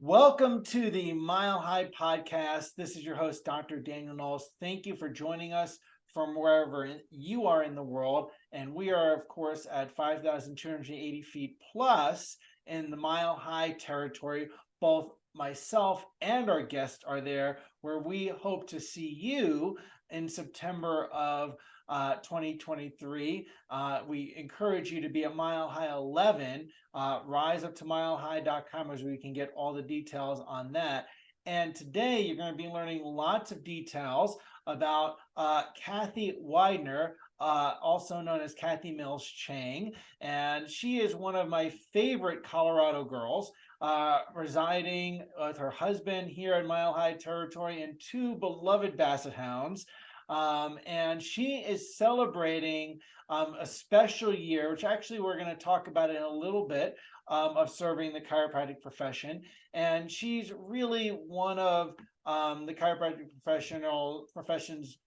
Welcome to the Mile High Podcast. This is your host, Dr. Daniel Knowles. Thank you for joining us from wherever you are in the world. And we are, of course, at 5,280 feet plus in the Mile High territory. Both myself and our guest are there, where we hope to see you in September of 2023. We encourage you to be at Mile High 11. Rise up to milehigh.com as we can get all the details on that. And today you're going to be learning lots of details about Kathy Widener, also known as Kathy Mills-Chang. And she is one of my favorite Colorado girls, residing with her husband here in Mile High territory and two beloved Basset Hounds. And she is celebrating a special year, which actually we're going to talk about in a little bit, of serving the chiropractic profession. And she's really one of the chiropractic profession's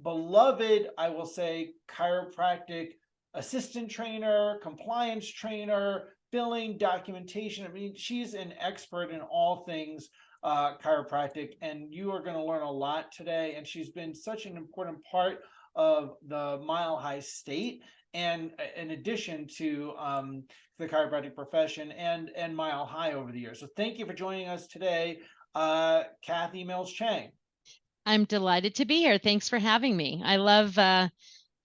beloved, I will say, chiropractic assistant trainer, compliance trainer, billing, documentation. I mean, she's an expert in all things chiropractic, and you are going to learn a lot today. And she's been such an important part of the Mile High state, and in addition to the chiropractic profession and Mile High over the years. So thank you for joining us today, Kathy Mills-Chang. I'm delighted to be here. Thanks for having me. I love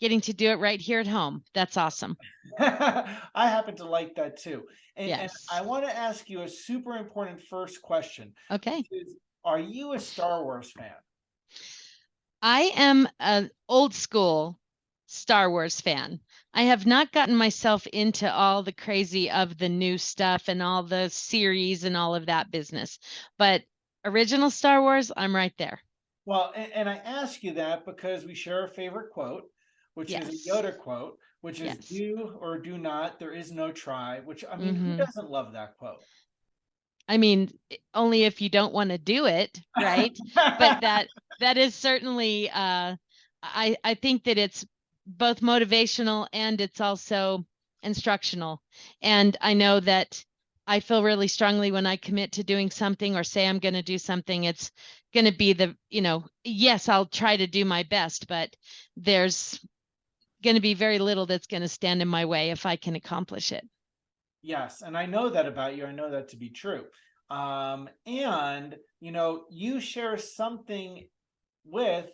getting to do it right here at home. That's awesome. I happen to like that too. And Yes. I want to ask you a super important first question. Okay. Are you a Star Wars fan? I am an old school Star Wars fan. I have not gotten myself into all the crazy of the new stuff and all the series and all of that business. But original Star Wars, I'm right there. Well, and I ask you that because we share a favorite quote, which is a Yoda quote, which is do or do not, there is no try, which, I mean, who doesn't love that quote? I mean, only if you don't want to do it, right? But that is certainly I think that it's both motivational and it's also instructional. And I know that I feel really strongly when I commit to doing something or say I'm going to do something, it's going to be yes, I'll try to do my best, but there's going to be very little that's going to stand in my way if I can accomplish it. Yes, and I know that about you. I know that to be true. And you share something with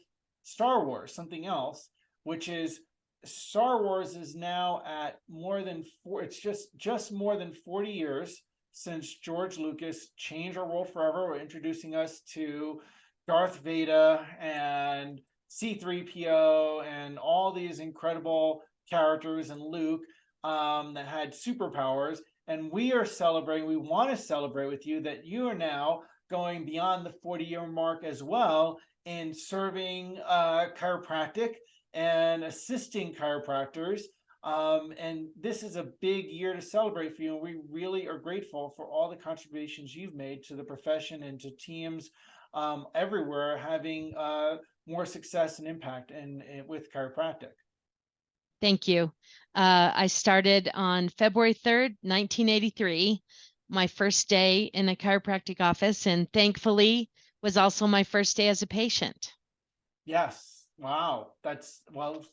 Star Wars, something else, which is Star Wars is now at more than it's just more than 40 years since George Lucas changed our world forever. We're introducing us to Darth Vader and C-3PO and all these incredible characters, and Luke, that had superpowers. And we want to celebrate with you that you are now going beyond the 40-year mark as well in serving chiropractic and assisting chiropractors. And this is a big year to celebrate for you. And we really are grateful for all the contributions you've made to the profession and to teams everywhere having more success and impact with chiropractic. Thank you. I started on February 3rd, 1983, my first day in a chiropractic office, and thankfully was also my first day as a patient. Yes. Wow.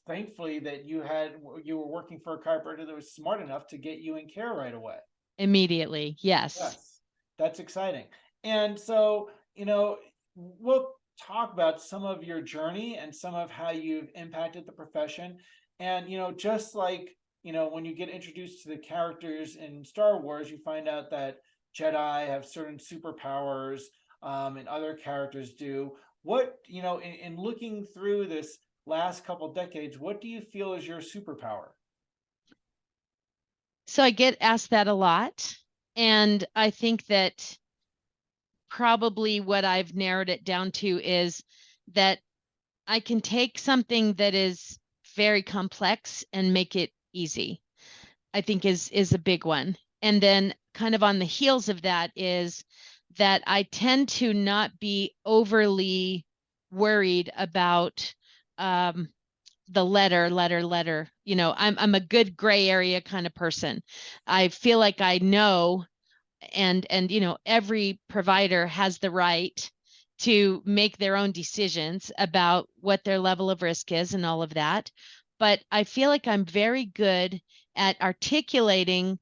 Thankfully that you were working for a chiropractor that was smart enough to get you in care right away. Immediately. Yes. Yes. That's exciting. And so, we'll talk about some of your journey and some of how you've impacted the profession. And, just like, when you get introduced to the characters in Star Wars, you find out that Jedi have certain superpowers, and other characters do. What, in looking through this last couple decades, what do you feel is your superpower? So I get asked that a lot. And I think that probably what I've narrowed it down to is that I can take something that is very complex and make it easy. I think is a big one. And then kind of on the heels of that is that I tend to not be overly worried about the letter. I'm a good gray area kind of person. I feel like I know and every provider has the right to make their own decisions about what their level of risk is and all of that. But I feel like I'm very good at articulating,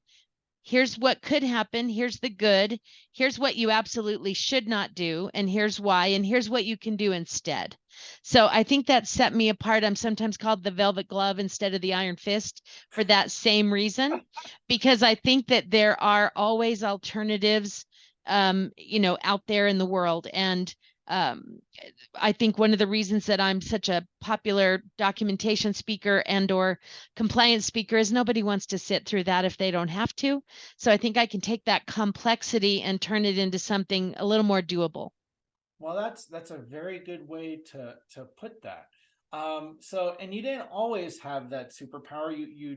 here's what could happen, here's the good, here's what you absolutely should not do, and here's why, and here's what you can do instead. So I think that set me apart. I'm sometimes called the velvet glove instead of the iron fist for that same reason, because I think that there are always alternatives, out there in the world. And um, I think one of the reasons that I'm such a popular documentation speaker and or compliance speaker is nobody wants to sit through that if they don't have to. So I think I can take that complexity and turn it into something a little more doable. Well, that's a very good way to put that. So, and you didn't always have that superpower. You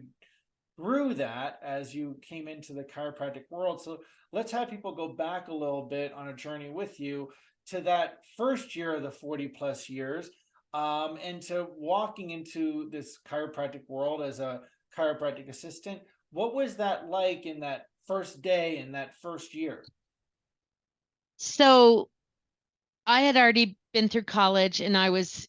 grew that as you came into the chiropractic world. So let's have people go back a little bit on a journey with you to that first year of the 40 plus years, and to walking into this chiropractic world as a chiropractic assistant. What was that like in that first day, in that first year? So I had already been through college and I was,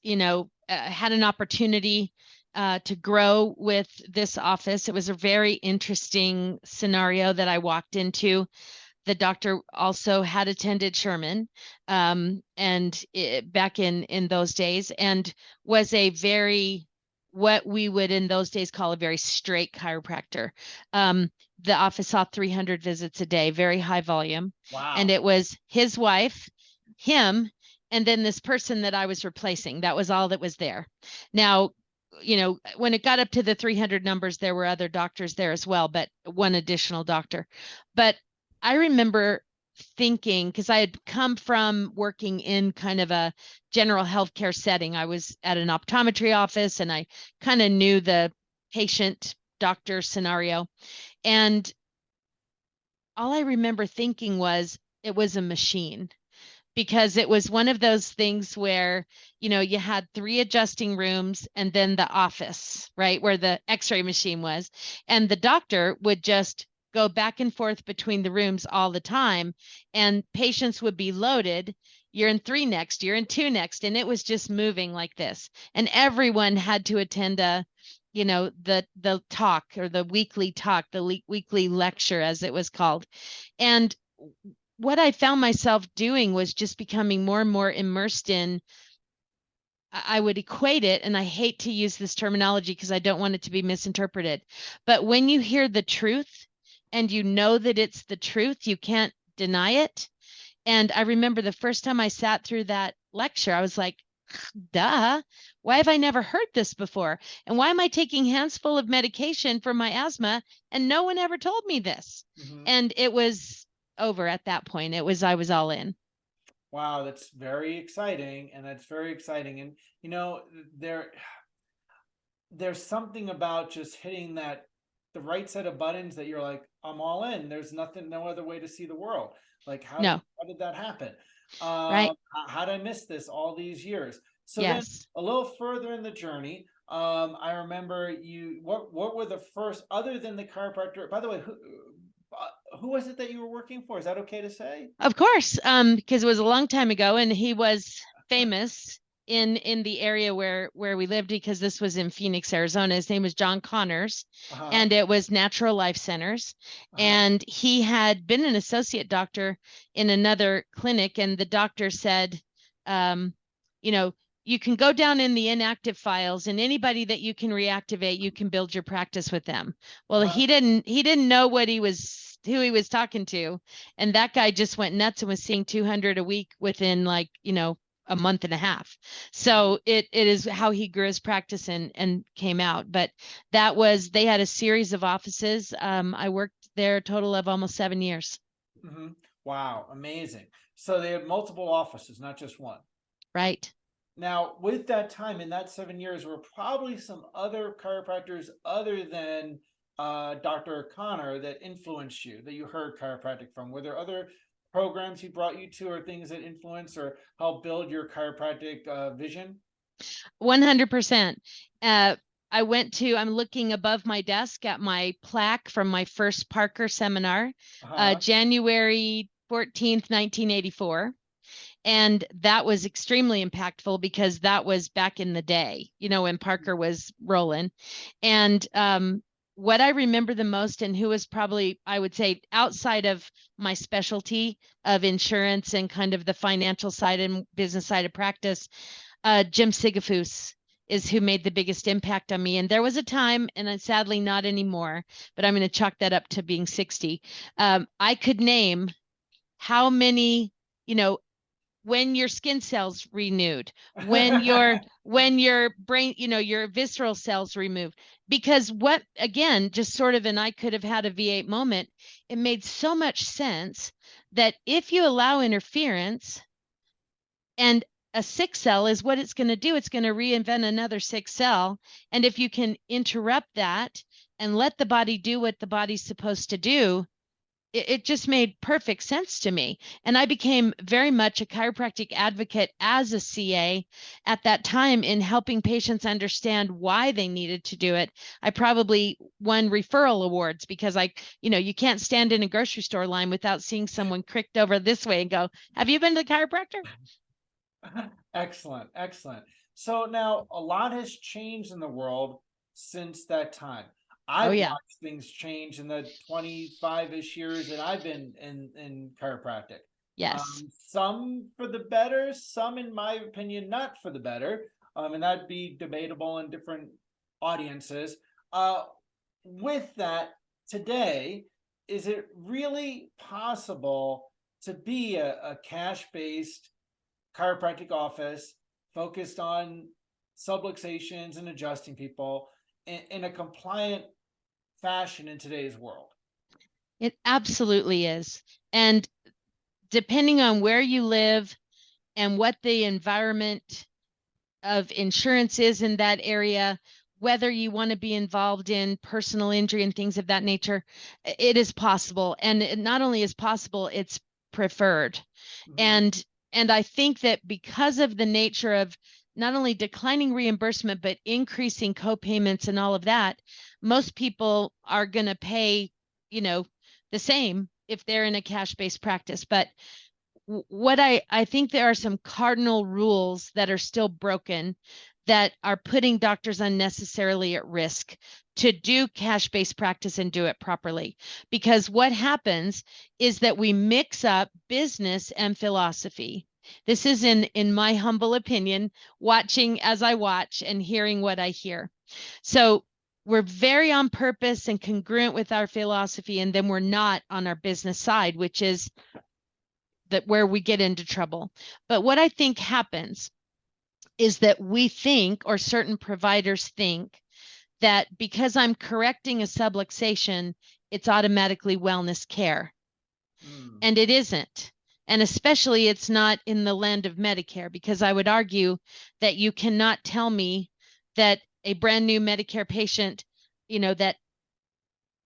had an opportunity to grow with this office. It was a very interesting scenario that I walked into. The doctor also had attended Sherman, back in those days, and was a very, what we would in those days call a very straight chiropractor. The office saw 300 visits a day, very high volume. And Wow. it was his wife, him, and then this person that I was replacing. That was all that was there. Now, when it got up to the 300 numbers, there were other doctors there as well, but one additional doctor. But I remember thinking, because I had come from working in kind of a general healthcare setting. I was at an optometry office and I kind of knew the patient doctor scenario. And all I remember thinking was it was a machine, because it was one of those things where, you had 3 adjusting rooms and then the office, right, where the x-ray machine was. And the doctor would just go back and forth between the rooms all the time. And patients would be loaded. You're in 3 next, you're in 2 next. And it was just moving like this. And everyone had to attend the talk, or the weekly talk, the weekly lecture, as it was called. And what I found myself doing was just becoming more and more immersed in, I would equate it, and I hate to use this terminology because I don't want it to be misinterpreted, but when you hear the truth and you know that it's the truth, you can't deny it. And I remember the first time I sat through that lecture, I was like, duh, why have I never heard this before? And why am I taking hands full of medication for my asthma and no one ever told me this? Mm-hmm. And it was over at that point. I was all in. Wow, that's very exciting, and that's very exciting. And you know, there there's something about just hitting that the right set of buttons that you're like, I'm all in. There's nothing, no other way to see the world. Like, No, how did that happen? right? How did I miss this all these years? So then, Yes. a little further in the journey, I remember you. What were the first, other than the chiropractor? By the way, who was it that you were working for? Is that okay to say? Of course, because it was a long time ago, and he was famous in the area where we lived, because this was in Phoenix, Arizona. His name was John Connors, Uh huh. and it was Natural Life Centers. Uh huh. And he had been an associate doctor in another clinic, and the doctor said, um, you know, you can go down in the inactive files, and anybody that you can reactivate, you can build your practice with them. Well, Uh-huh. he didn't know who he was talking to, and that guy just went nuts and was seeing 200 a week within, like, a month and a half. So it is how he grew his practice and came out. But they had a series of offices. I worked there a total of almost 7 years. Mm-hmm. Wow, amazing. So they had multiple offices, not just one. Right. Now, with that time in that 7 years, were probably some other chiropractors other than Dr. Connor that influenced you, that you heard chiropractic from? Were there other programs he brought you to, or things that influence or help build your chiropractic vision? 100%. I'm looking above my desk at my plaque from my first Parker seminar, Uh-huh. January 14th, 1984. And that was extremely impactful because that was back in the day, when Parker was rolling. And what I remember the most, and who was probably, I would say, outside of my specialty of insurance and kind of the financial side and business side of practice, Jim Sigafus is who made the biggest impact on me. And there was a time, and sadly not anymore, but I'm going to chalk that up to being 60. I could name how many, you know, when your skin cells renewed, when your brain, your visceral cells removed. Because what, again, just sort of, and I could have had a V8 moment, it made so much sense that if you allow interference, and a sick cell is what it's going to do, it's going to reinvent another sick cell. And if you can interrupt that and let the body do what the body's supposed to do, it just made perfect sense to me. And I became very much a chiropractic advocate as a CA at that time in helping patients understand why they needed to do it. I probably won referral awards because you can't stand in a grocery store line without seeing someone cricked over this way and go, have you been to the chiropractor? Excellent, excellent. So now a lot has changed in the world since that time. Oh, I've yeah. watched things change in the 25-ish years that I've been in chiropractic. Yes. Some for the better, some, in my opinion, not for the better. And that'd be debatable in different audiences. With that, today, is it really possible to be a cash-based chiropractic office focused on subluxations and adjusting people in a compliant fashion in today's world? It absolutely is. And depending on where you live and what the environment of insurance is in that area, whether you want to be involved in personal injury and things of that nature, it is possible. And it not only is possible, it's preferred. Mm-hmm. And I think that because of the nature of not only declining reimbursement, but increasing co-payments and all of that, most people are going to pay, the same if they're in a cash-based practice. But what I think there are some cardinal rules that are still broken that are putting doctors unnecessarily at risk to do cash-based practice and do it properly. Because what happens is that we mix up business and philosophy. This is in my humble opinion, watching as I watch and hearing what I hear. So we're very on purpose and congruent with our philosophy, and then we're not on our business side, which is that where we get into trouble. But what I think happens is that we think, or certain providers think, that because I'm correcting a subluxation, it's automatically wellness care. Mm. And it isn't. And especially it's not in the land of Medicare, because I would argue that you cannot tell me that a brand new Medicare patient, that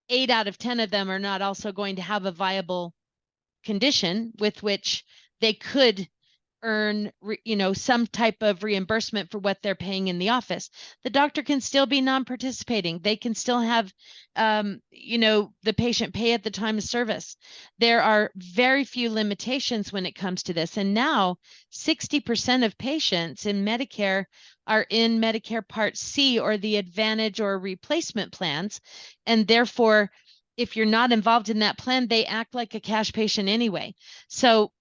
8 out of 10 of them are not also going to have a viable condition with which they could earn some type of reimbursement for what they're paying in the office. The doctor can still be non-participating. They can still have the patient pay at the time of service. There are very few limitations when it comes to this, and now 60% of patients in Medicare are in Medicare Part C, or the Advantage or replacement plans, and therefore if you're not involved in that plan, they act like a cash patient anyway. So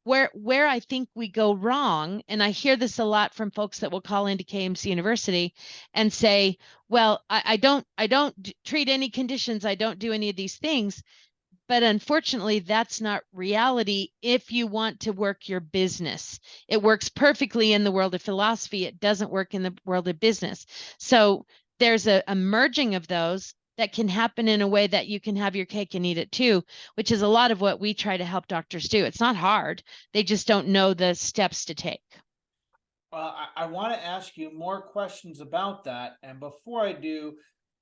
where I think we go wrong, and I hear this a lot from folks that will call into KMC University and say, well, I don't treat any conditions, I don't do any of these things. But unfortunately, that's not reality if you want to work your business. It works perfectly in the world of philosophy. It doesn't work in the world of business. So there's a merging of those that can happen in a way that you can have your cake and eat it too, which is a lot of what we try to help doctors do. It's not hard. They just don't know the steps to take. I want to ask you more questions about that. And before I do,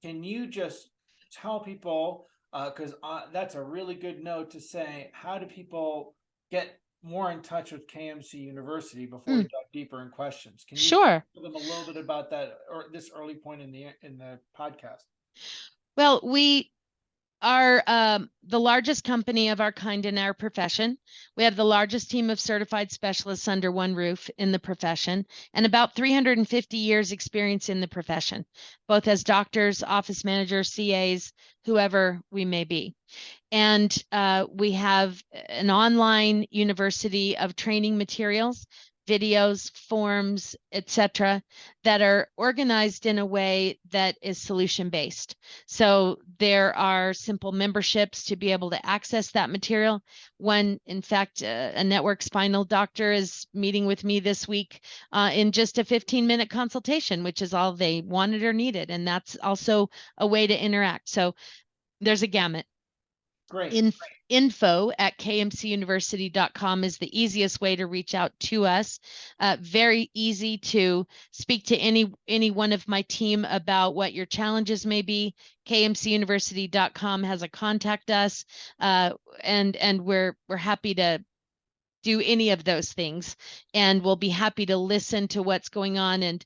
can you just tell people, because that's a really good note to say, how do people get more in touch with KMC University before we Mm, dive deeper in questions. Can you sure. tell them a little bit about that or this early point in the podcast? Well, we are the largest company of our kind in our profession. We have the largest team of certified specialists under one roof in the profession, and about 350 years experience in the profession, both as doctors, office managers, CAs, whoever we may be. And we have an online university of training materials, videos, forms, etc., that are organized in a way that is solution based. So there are simple memberships to be able to access that material. One, in fact, a network spinal doctor is meeting with me this week in just a 15-minute consultation, which is all they wanted or needed. And that's also a way to interact. So there's a gamut. Great. Info at kmcuniversity.com is the easiest way to reach out to us. Very easy to speak to any one of my team about what your challenges may be. kmcuniversity.com has a contact us, and we're happy to do any of those things, and we'll be happy to listen to what's going on. And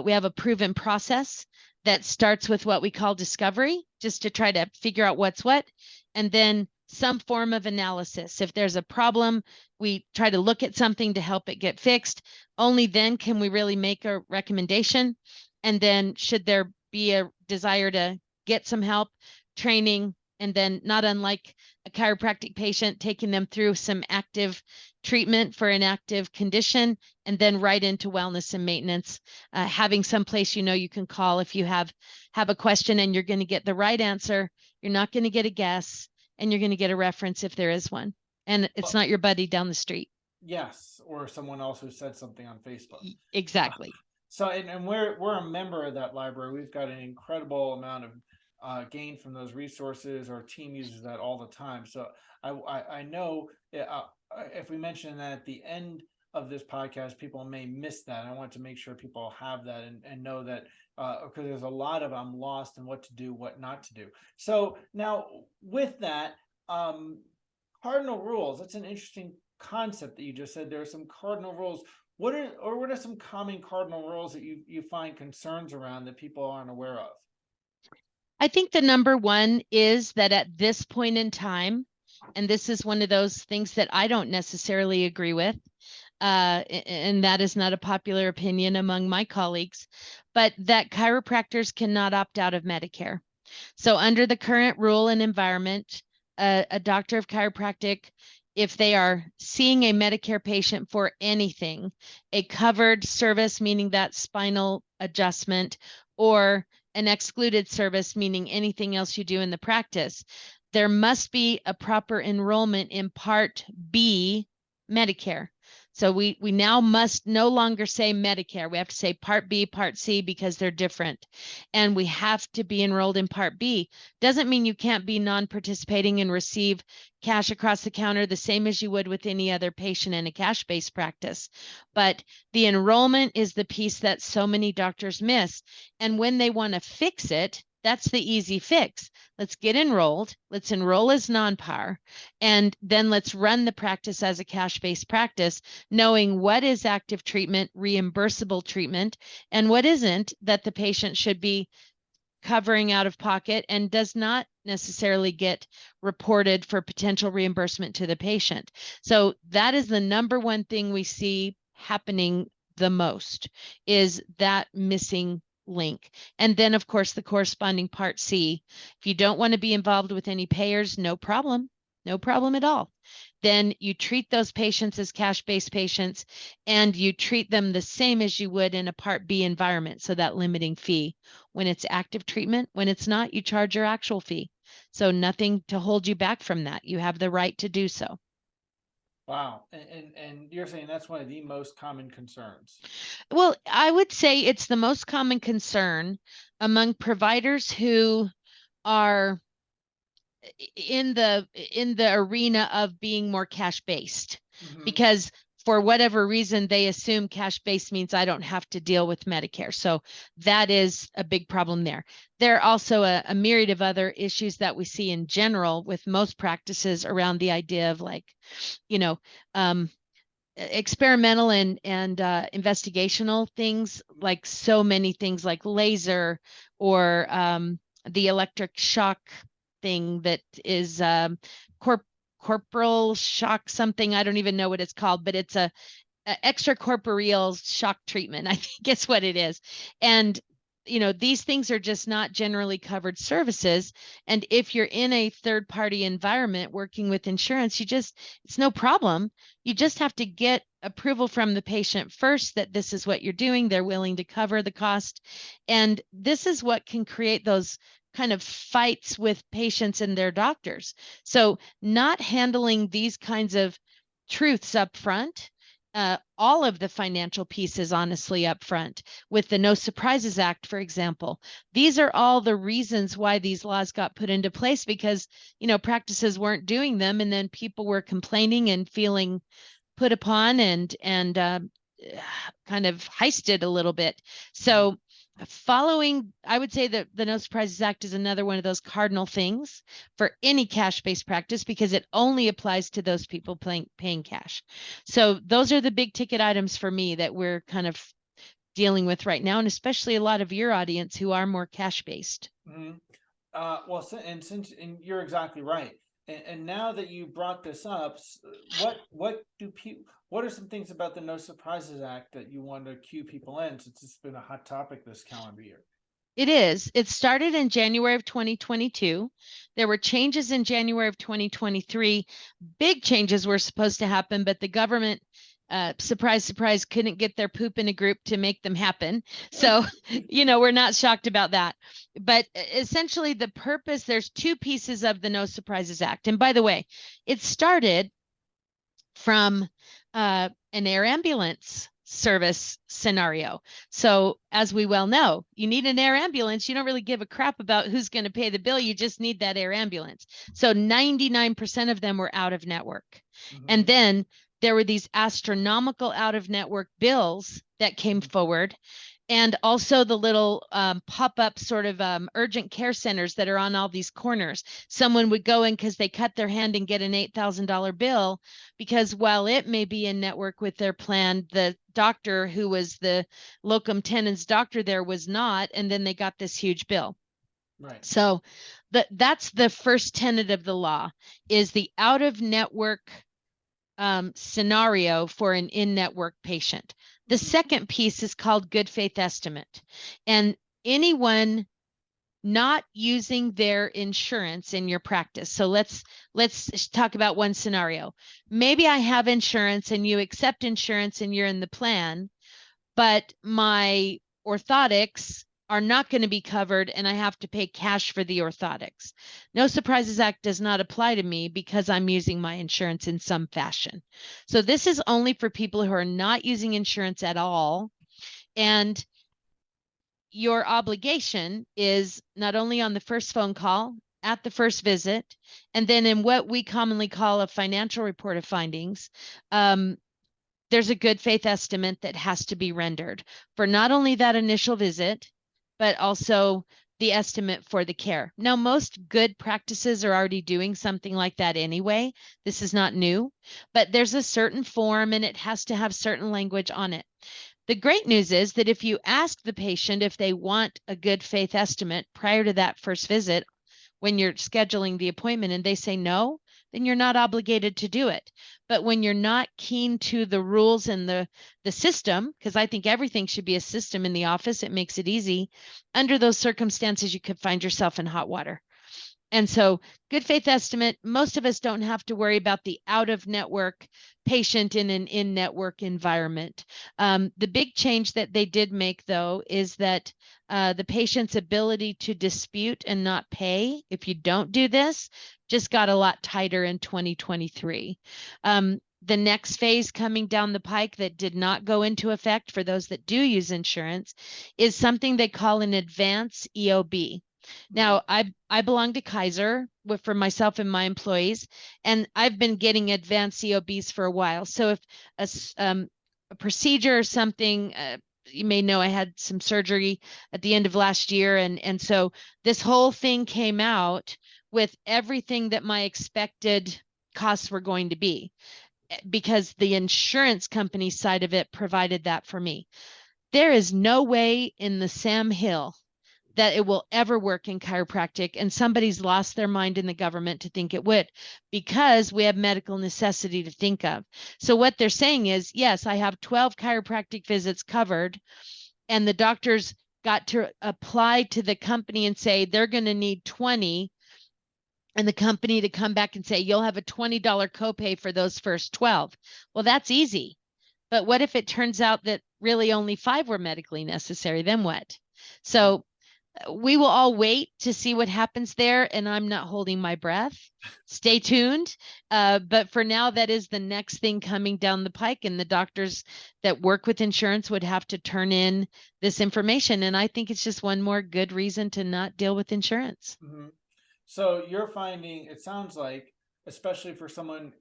we have a proven process that starts with what we call discovery, just to try to figure out what's what, and then some form of analysis. If there's a problem, we try to look at something to help it get fixed. Only then can we really make a recommendation. And then should there be a desire to get some help, training, and then not unlike a chiropractic patient, taking them through some active treatment for an active condition, and then right into wellness and maintenance, having some place you can call if you have a question, and you're going to get the right answer. You're not going to get a guess, and you're going to get a reference if there is one. And it's not your buddy down the street. Yes, or someone else who said something on Facebook. Exactly. So, and we're a member of that library. We've got an incredible amount of gain from those resources. Our team uses that all the time. So I know if we mention that at the end of this podcast, people may miss that. I want to make sure people have that and know that because there's a lot of I'm lost and what to do, what not to do. So now with that, cardinal rules. That's an interesting concept that you just said. There are some cardinal rules. What are some common cardinal rules that you find concerns around that people aren't aware of? I think the number one is that at this point in time, and this is one of those things that I don't necessarily agree with, and that is not a popular opinion among my colleagues, but that chiropractors cannot opt out of Medicare. So under the current rule and environment, a doctor of chiropractic, if they are seeing a Medicare patient for anything, a covered service, meaning that spinal adjustment, or an excluded service, meaning anything else you do in the practice, there must be a proper enrollment in Part B Medicare. So we now must no longer say Medicare. We have to say Part B, Part C, because they're different. And we have to be enrolled in Part B. Doesn't mean you can't be non-participating and receive cash across the counter the same as you would with any other patient in a cash-based practice. But the enrollment is the piece that so many doctors miss. And when they want to fix it, that's the easy fix. Let's get enrolled. Let's enroll as non-par, and then let's run the practice as a cash-based practice, knowing what is active treatment, reimbursable treatment, and what isn't, that the patient should be covering out of pocket and does not necessarily get reported for potential reimbursement to the patient. So that is the number one thing we see happening the most, is that missing link. And then, of course, the corresponding Part C. If you don't want to be involved with any payers, no problem at all. Then you treat those patients as cash-based patients, and you treat them the same as you would in a Part B environment. So that limiting fee when it's active treatment. When it's not, you charge your actual fee. So nothing to hold you back from that. You have the right to do so. Wow. And you're saying that's one of the most common concerns. Well, I would say it's the most common concern among providers who are in the arena of being more cash based, Mm-hmm. because for whatever reason, they assume cash-based means I don't have to deal with Medicare. So that is a big problem there. There are also a myriad of other issues that we see in general with most practices around the idea of like, experimental and investigational things, like so many things like laser or the electric shock thing that is corporal shock something. I don't even know what it's called, but it's a extracorporeal shock treatment, I think is what it is. And these things are just not generally covered services. And if you're in a third party environment working with insurance, it's no problem. You just have to get approval from the patient first that this is what you're doing. They're willing to cover the cost. And this is what can create those kind of fights with patients and their doctors. So not handling these kinds of truths up front, all of the financial pieces, honestly, up front with the No Surprises Act, for example. These are all the reasons why these laws got put into place, because, practices weren't doing them. And then people were complaining and feeling put upon and kind of heisted a little bit. So following, I would say that the No Surprises Act is another one of those cardinal things for any cash-based practice, because it only applies to those people paying cash. So those are the big ticket items for me that we're kind of dealing with right now, and especially a lot of your audience who are more cash-based. Mm-hmm. And you're exactly right. And now that you brought this up, what are some things about the No Surprises Act that you want to cue people in, since it's been a hot topic this calendar year? It is. It started in January of 2022. There were changes in January of 2023. Big changes were supposed to happen, but the government, surprise, surprise, couldn't get their poop in a group to make them happen. So, we're not shocked about that. But essentially the purpose, there's two pieces of the No Surprises Act. And by the way, it started from an air ambulance service scenario. So as we well know, you need an air ambulance. You don't really give a crap about who's going to pay the bill. You just need that air ambulance. So 99% of them were out of network. Mm-hmm. And then there were these astronomical out of network bills that came forward. And also the little pop-up sort of urgent care centers that are on all these corners. Someone would go in because they cut their hand and get an $8,000 bill, because while it may be in network with their plan, the doctor who was the locum tenens doctor there was not, and then they got this huge bill. Right. So that's the first tenet of the law, is the out-of-network scenario for an in-network patient. The second piece is called good faith estimate. And anyone not using their insurance in your practice. So let's talk about one scenario. Maybe I have insurance and you accept insurance and you're in the plan, but my orthotics are not going to be covered and I have to pay cash for the orthotics. No Surprises Act does not apply to me because I'm using my insurance in some fashion. So this is only for people who are not using insurance at all. And your obligation is not only on the first phone call, at the first visit, and then in what we commonly call a financial report of findings, there's a good faith estimate that has to be rendered for not only that initial visit, but also the estimate for the care. Now, most good practices are already doing something like that anyway. This is not new, but there's a certain form and it has to have certain language on it. The great news is that if you ask the patient if they want a good faith estimate prior to that first visit, when you're scheduling the appointment and they say no, then you're not obligated to do it. But when you're not keen to the rules and the system, because I think everything should be a system in the office, it makes it easy. Under those circumstances, you could find yourself in hot water. And so good faith estimate, most of us don't have to worry about the out-of-network patient in an in-network environment. The big change that they did make, though, is that the patient's ability to dispute and not pay, if you don't do this, just got a lot tighter in 2023. The next phase coming down the pike that did not go into effect for those that do use insurance is something they call an advance EOB. Now, I belong to Kaiser for myself and my employees, and I've been getting advanced COBs for a while. So if a procedure or something, you may know I had some surgery at the end of last year, and so this whole thing came out with everything that my expected costs were going to be, because the insurance company side of it provided that for me. There is no way in the Sam Hill that it will ever work in chiropractic, and somebody's lost their mind in the government to think it would, because we have medical necessity to think of. So what they're saying is, yes, I have 12 chiropractic visits covered, and the doctors got to apply to the company and say they're going to need 20, and the company to come back and say you'll have a $20 copay for those first 12. Well, that's easy. But what if it turns out that really only 5 were medically necessary? Then what? So we will all wait to see what happens there, and I'm not holding my breath. Stay tuned. But for now, that is the next thing coming down the pike, and the doctors that work with insurance would have to turn in this information. And I think it's just one more good reason to not deal with insurance. Mm-hmm. So you're finding, it sounds like, especially for someone,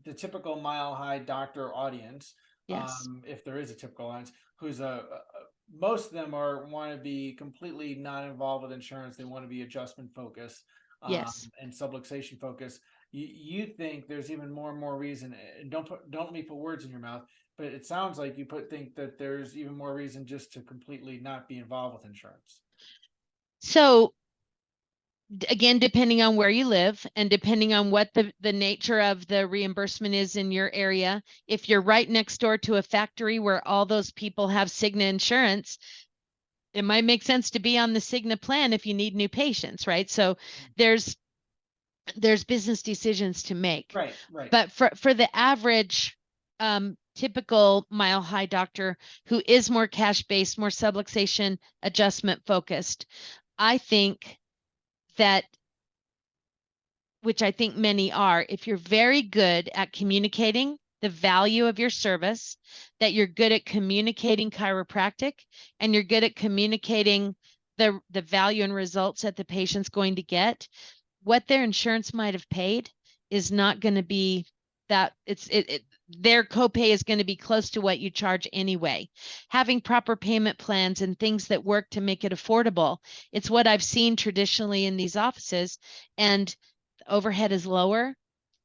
the typical Mile High doctor audience, Yes. if there is a typical audience, who's most of them want to be completely not involved with insurance. They want to be adjustment focused, Yes. and subluxation focused. You think there's even more and more reason, and don't let me put words in your mouth, but it sounds like you think that there's even more reason just to completely not be involved with insurance. So again, depending on where you live and depending on what the nature of the reimbursement is in your area, if you're right next door to a factory where all those people have Cigna insurance, it might make sense to be on the Cigna plan if you need new patients, right? So there's business decisions to make. Right. But for the average typical Mile High doctor who is more cash-based, more subluxation adjustment focused, I think that, which I think many are, if you're very good at communicating the value of your service, that you're good at communicating chiropractic, and you're good at communicating the value and results that the patient's going to get, what their insurance might have paid is not going to be that. Their copay is going to be close to what you charge anyway. Having proper payment plans and things that work to make it affordable, it's what I've seen traditionally in these offices, and the overhead is lower,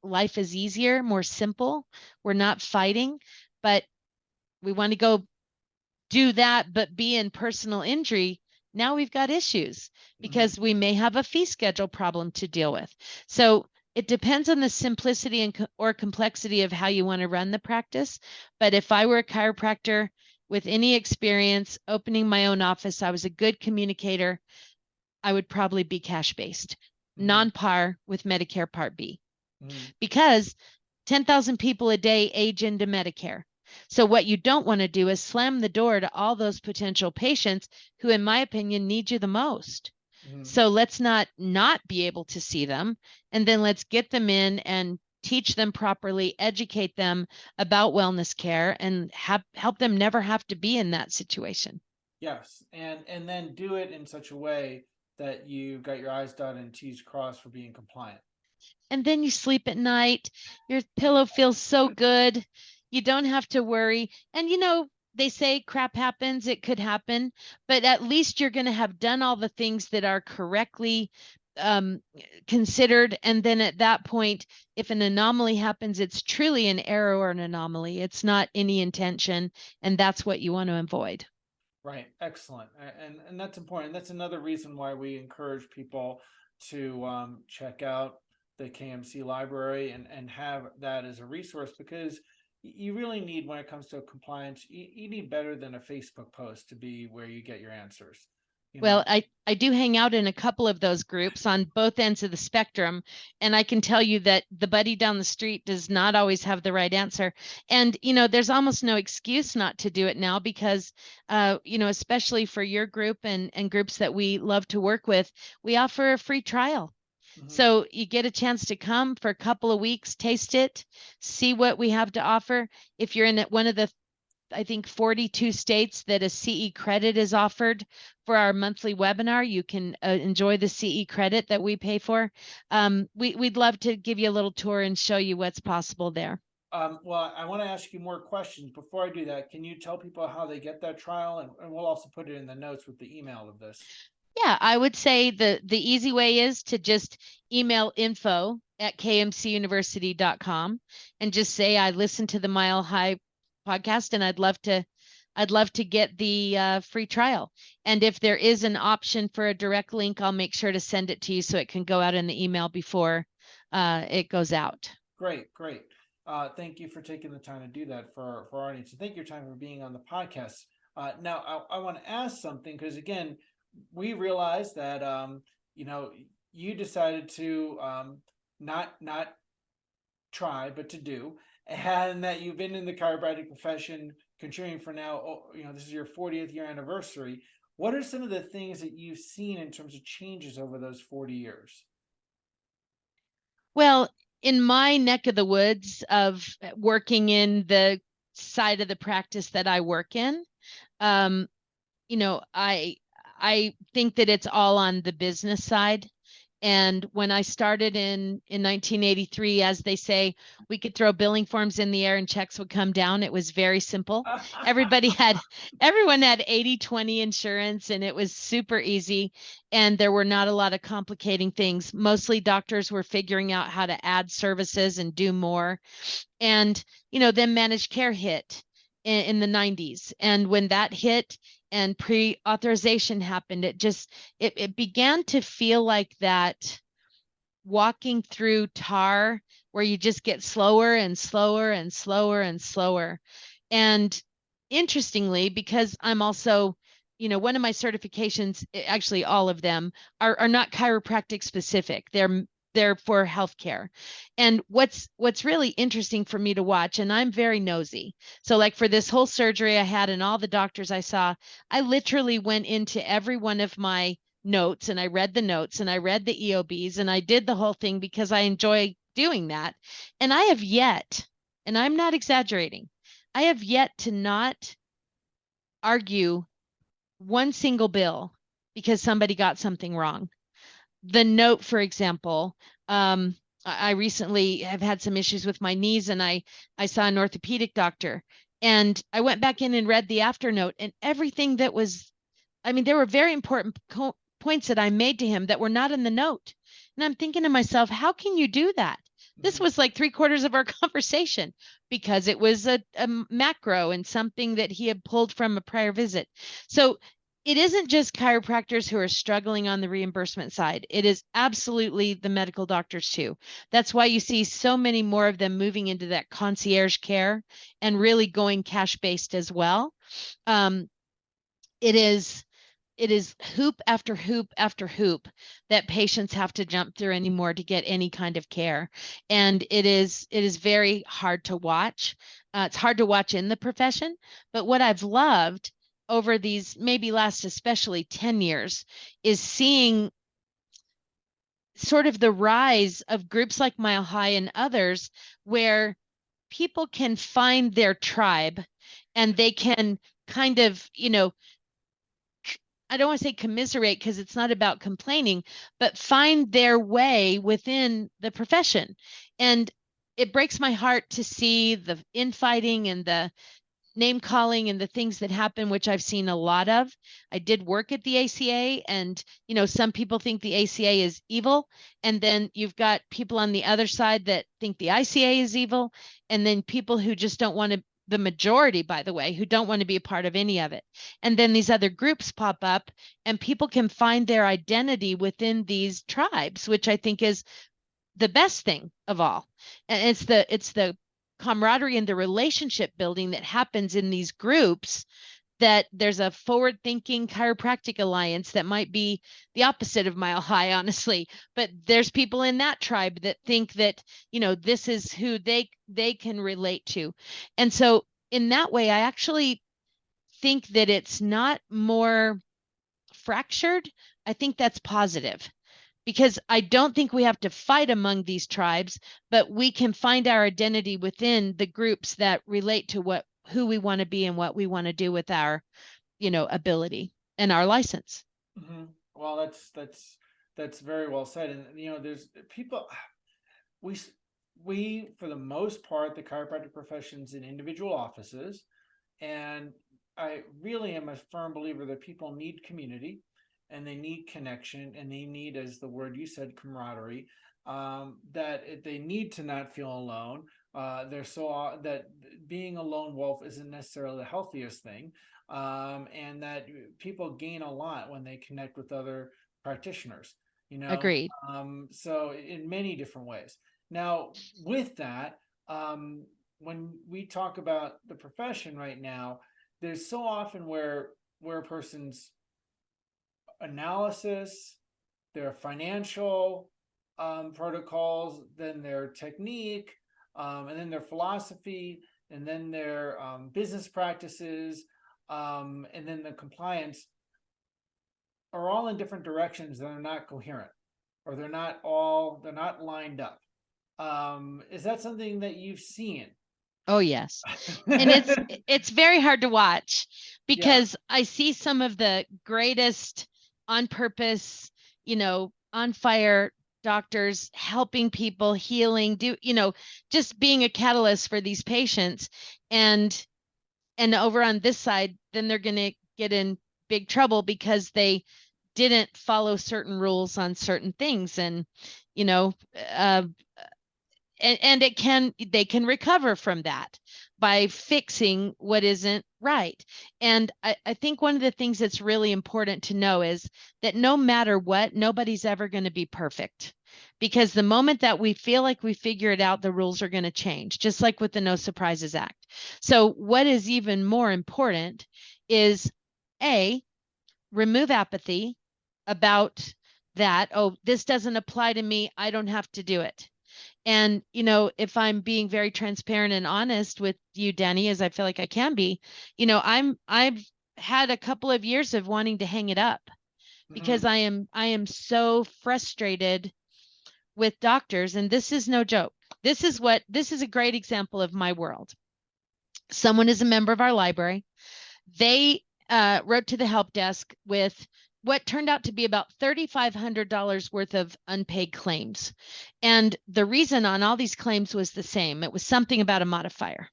life is easier, more simple. We're not fighting, but we want to go do that, but be in personal injury. Now we've got issues because we may have a fee schedule problem to deal with. So it depends on the simplicity and or complexity of how you want to run the practice. But if I were a chiropractor with any experience opening my own office, I was a good communicator, I would probably be cash-based, non-par with Medicare Part B, because 10,000 people a day age into Medicare. So what you don't want to do is slam the door to all those potential patients who, in my opinion, need you the most. So let's not be able to see them, and then let's get them in and teach them properly, educate them about wellness care, and help them never have to be in that situation. Yes, and then do it in such a way that you got your I's dotted and T's crossed for being compliant. And then you sleep at night. Your pillow feels so good. You don't have to worry. And they say crap happens, it could happen, but at least you're going to have done all the things that are correctly considered. And then at that point, if an anomaly happens, it's truly an error or an anomaly. It's not any intention. And that's what you want to avoid. Right. Excellent. And that's important. That's another reason why we encourage people to check out the KMC library and have that as a resource, because you really need, when it comes to compliance, you need better than a Facebook post to be where you get your answers. Well, I do hang out in a couple of those groups on both ends of the spectrum, and I can tell you that the buddy down the street does not always have the right answer. And, there's almost no excuse not to do it now, because, especially for your group and groups that we love to work with, we offer a free trial. So you get a chance to come for a couple of weeks, taste it, see what we have to offer. If you're in one of the I think 42 states that a CE credit is offered for our monthly webinar. You can enjoy the CE credit that we pay for. We'd love to give you a little tour and show you what's possible there. Well, I want to ask you more questions. Before I do that, can you tell people how they get that trial? And we'll also put it in the notes with the email of this. Yeah, I would say the easy way is to just email info@kmcuniversity.com and just say I listened to the Mile High podcast and I'd love to get the free trial. And if there is an option for a direct link, I'll make sure to send it to you so it can go out in the email before it goes out. Great. Thank you for taking the time to do that for our audience. And thank you for being on the podcast. Now, I want to ask something because, again, we realized that you decided to not try, but to do, and that you've been in the chiropractic profession contributing for now. This is your 40th year anniversary. What are some of the things that you've seen in terms of changes over those 40 years? Well, in my neck of the woods of working in the side of the practice that I work in, I think that it's all on the business side. And when I started in 1983, as they say, we could throw billing forms in the air and checks would come down. It was very simple. Everyone had 80/20 insurance and it was super easy. And there were not a lot of complicating things. Mostly doctors were figuring out how to add services and do more. And, then managed care hit in the 90s. And when that hit, and pre-authorization happened, it began to feel like that walking through tar where you just get slower and slower and slower and slower. And interestingly, because I'm also, one of my certifications, actually all of them are not chiropractic specific. They're for healthcare. And what's really interesting for me to watch, and I'm very nosy. So like for this whole surgery I had and all the doctors I saw, I literally went into every one of my notes and I read the notes and I read the EOBs and I did the whole thing because I enjoy doing that. And I have yet, and I'm not exaggerating, I have yet to not argue one single bill because somebody got something wrong. The note, for example, I recently have had some issues with my knees and I saw an orthopedic doctor and I went back in and read the after note and everything that was, there were very important points that I made to him that were not in the note. And I'm thinking to myself, how can you do that? This was like 3/4 of our conversation because it was a macro and something that he had pulled from a prior visit. So it isn't just chiropractors who are struggling on the reimbursement side. It is absolutely the medical doctors too. That's why you see so many more of them moving into that concierge care and really going cash-based as well. It is hoop after hoop after hoop that patients have to jump through anymore to get any kind of care. And it is very hard to watch. It's hard to watch in the profession, but what I've loved over these maybe last especially 10 years is seeing sort of the rise of groups like Mile High and others where people can find their tribe and they can kind of, I don't want to say commiserate because it's not about complaining, but find their way within the profession. And it breaks my heart to see the infighting and the name calling and the things that happen, which I've seen a lot of. I did work at the ACA and, some people think the ACA is evil. And then you've got people on the other side that think the ICA is evil. And then people who just don't want to, the majority, by the way, who don't want to be a part of any of it. And then these other groups pop up and people can find their identity within these tribes, which I think is the best thing of all. And it's the camaraderie and the relationship building that happens in these groups, that there's a forward-thinking chiropractic alliance that might be the opposite of Mile High, honestly, but there's people in that tribe that think that, this is who they can relate to. And so in that way, I actually think that it's not more fractured. I think that's positive, because I don't think we have to fight among these tribes, but we can find our identity within the groups that relate to what who we want to be and what we want to do with our, ability and our license. Mhm. Well, that's very well said. And there's people we we for the most part, the chiropractic profession's in individual offices, and I really am a firm believer that people need community, and they need connection, and they need, as the word you said, camaraderie. They need to not feel alone. They're so that being a lone wolf isn't necessarily the healthiest thing, and that people gain a lot when they connect with other practitioners. Agreed. So in many different ways. Now, with that, when we talk about the profession right now, there's so often where a person's analysis, their financial protocols, then their technique, and then their philosophy, and then their business practices, and then the compliance are all in different directions that are not coherent, or they're not lined up. Is that something that you've seen? Oh, yes. And it's very hard to watch Yeah. because I see some of the greatest on purpose, on fire doctors helping people, healing, just being a catalyst for these patients. And over on this side, then they're going to get in big trouble because they didn't follow certain rules on certain things. And, you know, uh, and they can recover from that by fixing what isn't right. And I think one of the things that's really important to know is that no matter what, nobody's ever going to be perfect, because the moment that we feel like we figure it out, the rules are going to change, just like with the No Surprises Act. So what is even more important is remove apathy about that. Oh, this doesn't apply to me, I don't have to do it. And, if I'm being very transparent and honest with you, Danny, as I feel like I can be, I've had a couple of years of wanting to hang it up because Mhm. I am so frustrated with doctors. And this is no joke. This is a great example of my world. Someone is a member of our library. They wrote to the help desk with what turned out to be about $3,500 worth of unpaid claims. And the reason on all these claims was the same. It was something about a modifier.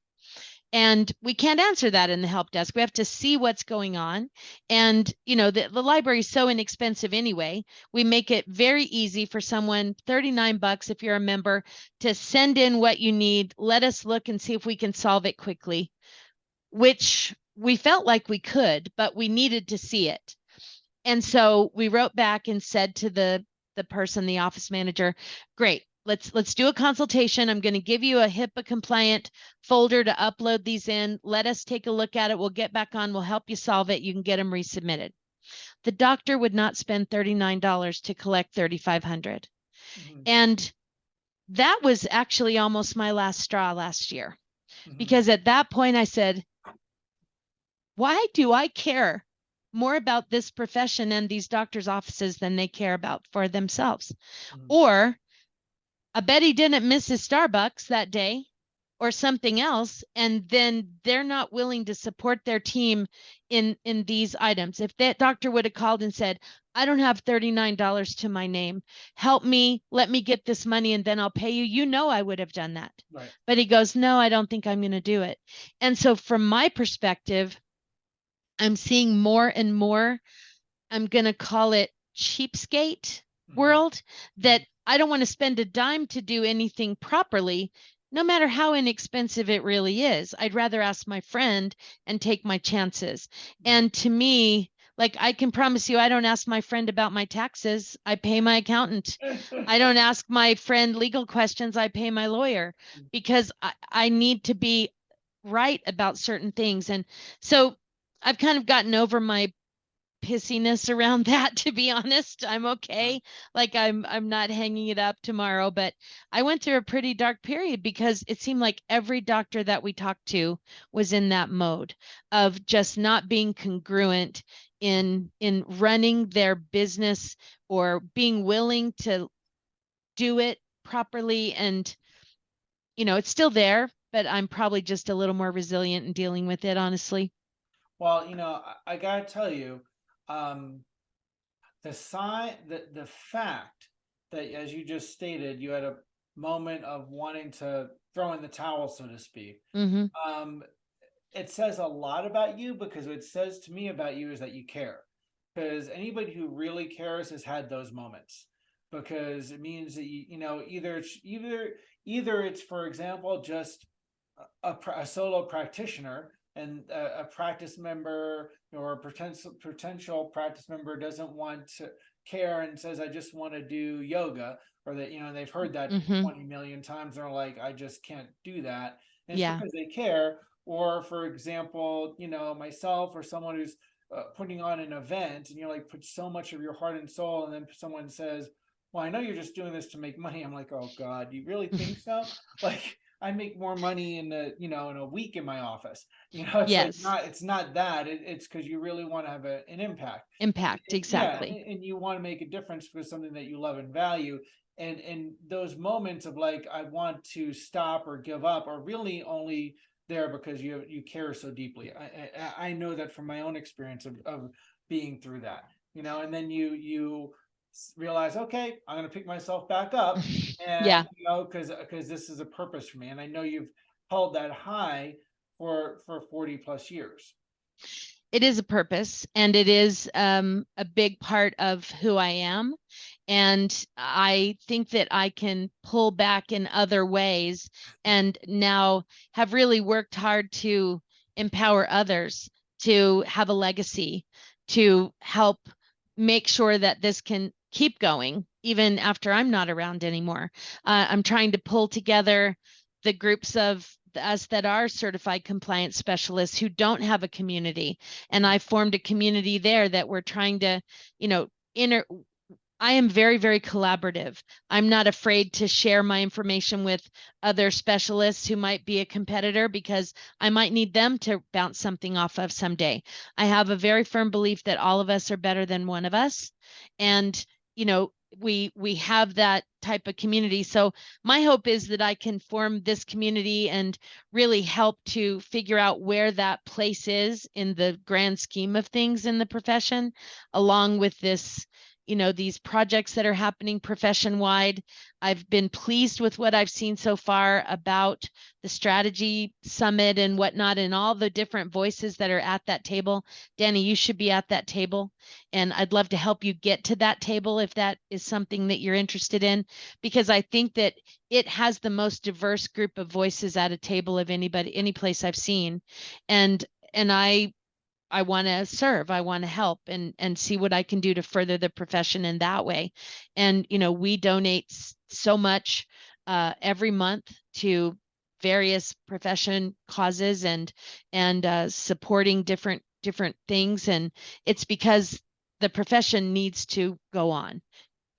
And we can't answer that in the help desk. We have to see what's going on. And, the library is so inexpensive anyway. We make it very easy for someone, $39 if you're a member, to send in what you need. Let us look and see if we can solve it quickly, which we felt like we could, but we needed to see it. And so we wrote back and said to the person, the office manager, great, let's do a consultation. I'm going to give you a HIPAA compliant folder to upload these in. Let us take a look at it. We'll get back on. We'll help you solve it. You can get them resubmitted. The doctor would not spend $39 to collect $3,500. Mhm. And that was actually almost my last straw last year, Mhm. because at that point I said, why do I care more about this profession and these doctors' offices than they care about for themselves? Mhm. Or I bet he didn't miss his Starbucks that day or something else, and then they're not willing to support their team in these items. If that doctor would have called and said, I don't have $39 to my name, help me, let me get this money and then I'll pay you, I would have done that. Right. But he goes, no, I don't think I'm going to do it. And so from my perspective, I'm seeing more and more, I'm going to call it cheapskate Mhm. world, that I don't want to spend a dime to do anything properly, no matter how inexpensive it really is. I'd rather ask my friend and take my chances. Mhm. And to me, like, I can promise you, I don't ask my friend about my taxes. I pay my accountant. I don't ask my friend legal questions. I pay my lawyer, because I need to be right about certain things. And so I've kind of gotten over my pissiness around that, to be honest. I'm okay. Like, I'm not hanging it up tomorrow, but I went through a pretty dark period because it seemed like every doctor that we talked to was in that mode of just not being congruent in running their business or being willing to do it properly. And it's still there. I'm probably just a little more resilient in dealing with it, honestly. Well, I gotta tell you, um, the fact that, as you just stated, you had a moment of wanting to throw in the towel, so to speak. Hmm. Um, it says a lot about you, because what it says to me about you is that you care. Because anybody who really cares has had those moments. Because it means that either it's, for example, just a solo practitioner, and a practice member or a potential practice member doesn't want to care and says, I just want to do yoga, or that they've heard that Hmm. 20 million times, and they're like, I just can't do that. And it's Yeah. because they care. Or, for example, myself, or someone who's putting on an event, and you're like, put so much of your heart and soul, and then someone says, well, I know you're just doing this to make money. I'm like, oh God, do you really think so? Like, I make more money in a week in my office. It's like, Yes. it's not that. It's because you really want to have an impact. Impact. Yeah, Exactly. and you want to make a difference with something that you love and value. And those moments of like, I want to stop or give up, are really only there because you care so deeply. I know that from my own experience of being through that. And then you realize, okay, I'm going to pick myself back up, Yeah. and because this is a purpose for me, and I know you've held that high for 40 plus years. It is a purpose, and it is a big part of who I am. And I think that I can pull back in other ways, and now have really worked hard to empower others to have a legacy, to help make sure that this can keep going even after I'm not around anymore. I'm trying to pull together the groups of us that are certified compliance specialists who don't have a community. And I formed a community there that we're trying to, you know, inter I am very, very collaborative. I'm not afraid to share my information with other specialists who might be a competitor, because I might need them to bounce something off of someday. I have a very firm belief that all of us are better than one of us. And, you know, we have that type of community. So my hope is that I can form this community and really help to figure out where that place is in the grand scheme of things in the profession, along with this, these projects that are happening profession wide. I've been pleased with what I've seen so far about the strategy summit and whatnot, and all the different voices that are at that table. Danny, you should be at that table, and I'd love to help you get to that table if that is something that you're interested in, because I think that it has the most diverse group of voices at a table of anybody, any place I've seen. And I want to serve, I want to help, and see what I can do to further the profession in that way. And we donate so much every month to various profession causes, and supporting different things. And it's because the profession needs to go on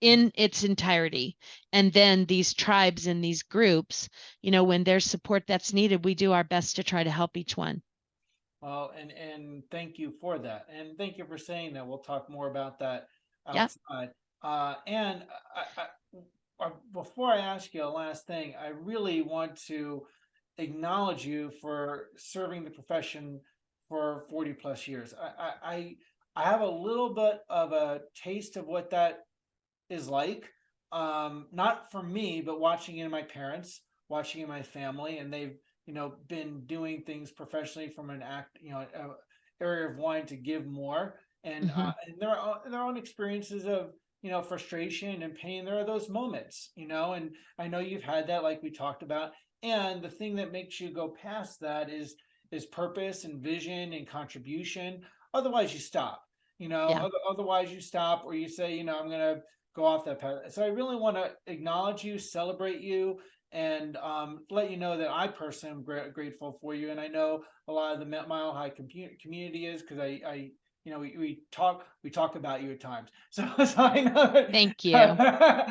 in its entirety. And then these tribes and these groups, when there's support that's needed, we do our best to try to help each one. Well, and thank you for that, and thank you for saying that. We'll talk more about that Yeah. outside. And before I ask you a last thing, I really want to acknowledge you for serving the profession for 40 plus years. I have a little bit of a taste of what that is like. Not from me, but watching it in my parents, watching it in my family, and they've been doing things professionally from an area of wanting to give more, Hmm. and their own experiences of frustration and pain. There are those moments, and I know you've had that, like we talked about. And the thing that makes you go past that is purpose and vision and contribution. Otherwise, you stop. Yeah. Otherwise you stop, or you say, I'm gonna go off that path. So I really want to acknowledge you, celebrate you, and let you know that I personally am grateful for you. And I know a lot of the Mile High community is, because I we talk about you at times. So I know Thank you. that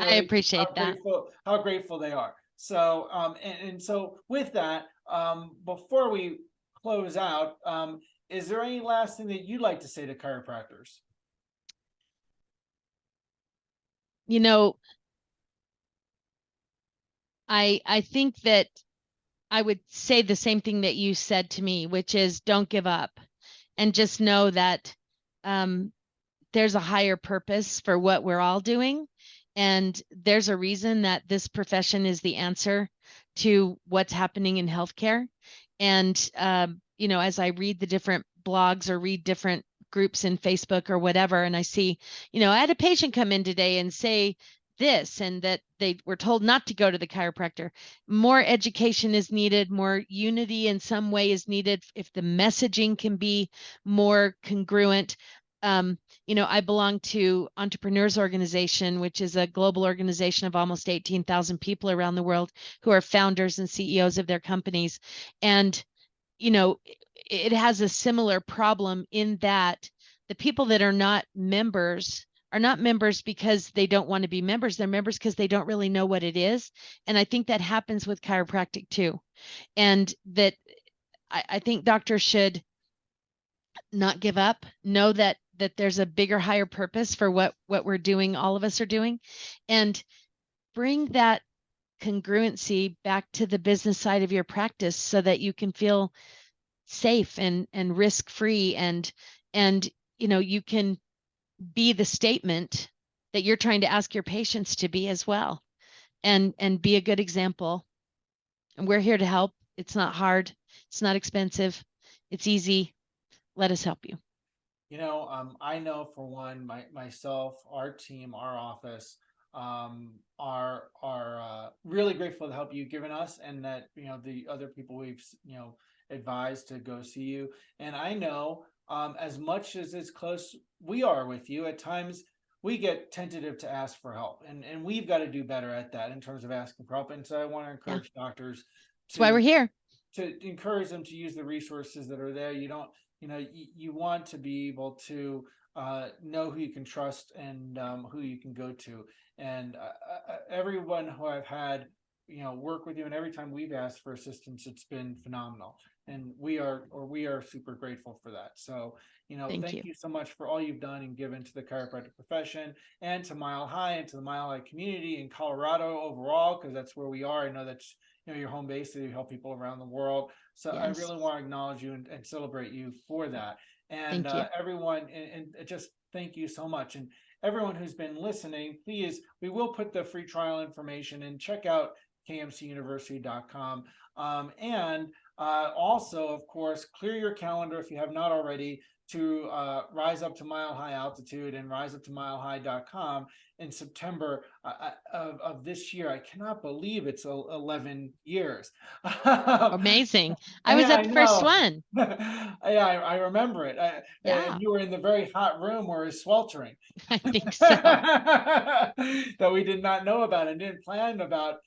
I appreciate that. how grateful they are. So and so with that, before we close out, is there any last thing that you'd like to say to chiropractors? You know, I think that I would say the same thing that you said to me, which is don't give up, and just know that there's a higher purpose for what we're all doing. And there's a reason that this profession is the answer to what's happening in healthcare. And, as I read the different blogs or read different groups in Facebook or whatever, and I see, I had a patient come in today and say this, and that they were told not to go to the chiropractor. More education is needed, more unity in some way is needed. If the messaging can be more congruent, I belong to Entrepreneurs Organization, which is a global organization of almost 18,000 people around the world who are founders and CEOs of their companies. And, it has a similar problem in that the people that are not members because they don't want to be members. They're members because they don't really know what it is. And I think that happens with chiropractic too. And that I think doctors should not give up, know that there's a bigger, higher purpose for what we're doing, all of us are doing, and bring that congruency back to the business side of your practice so that you can feel safe and risk-free, and you can be the statement that you're trying to ask your patients to be as well, and be a good example. And we're here to help. It's not hard. It's not expensive. It's easy. Let us help you. I know for one, myself, our team, our office, are really grateful for the help you've given us, and that the other people we've advised to go see you. And I know, as much as it's close we are with you, at times we get tentative to ask for help, and we've got to do better at that in terms of asking for help. And so I want to encourage doctors That's why we're here. to encourage them to use the resources that are there. You don't, you want to be able to know who you can trust, and who you can go to. And everyone who I've had, work with you, and every time we've asked for assistance, it's been phenomenal. And we are super grateful for that. So, thank you so much for all you've done and given to the chiropractic profession, and to Mile High, and to the Mile High community in Colorado overall, because that's where we are. I know that's your home base, that you help people around the world. So yes. I really want to acknowledge you and celebrate you for that. And everyone, and just thank you so much. And everyone who's been listening, please, we will put the free trial information, and check out kmcuniversity.com. And also, of course, clear your calendar if you have not already, to rise up to Mile High Altitude and riseuptomilehigh.com in September of this year. I cannot believe it's 11 years. Amazing. I was at the first one. Yeah, I remember it. And you were in the very hot room where it was sweltering. I think so. That we did not know about and didn't plan about,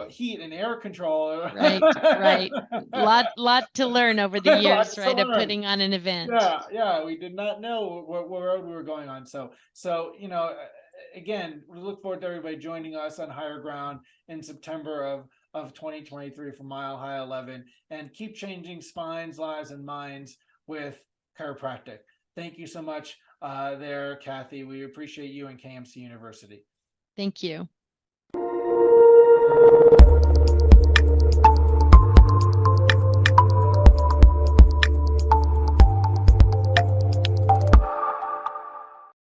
heat and air control. Right. Lot to learn over the years, right, of putting on an event. Yeah, we did not know what road we were going on. So again, we look forward to everybody joining us on Higher Ground in September of 2023 for Mile High 11, and keep changing spines, lives, and minds with chiropractic. Thank you so much there, Kathy. We appreciate you and KMC University. Thank you.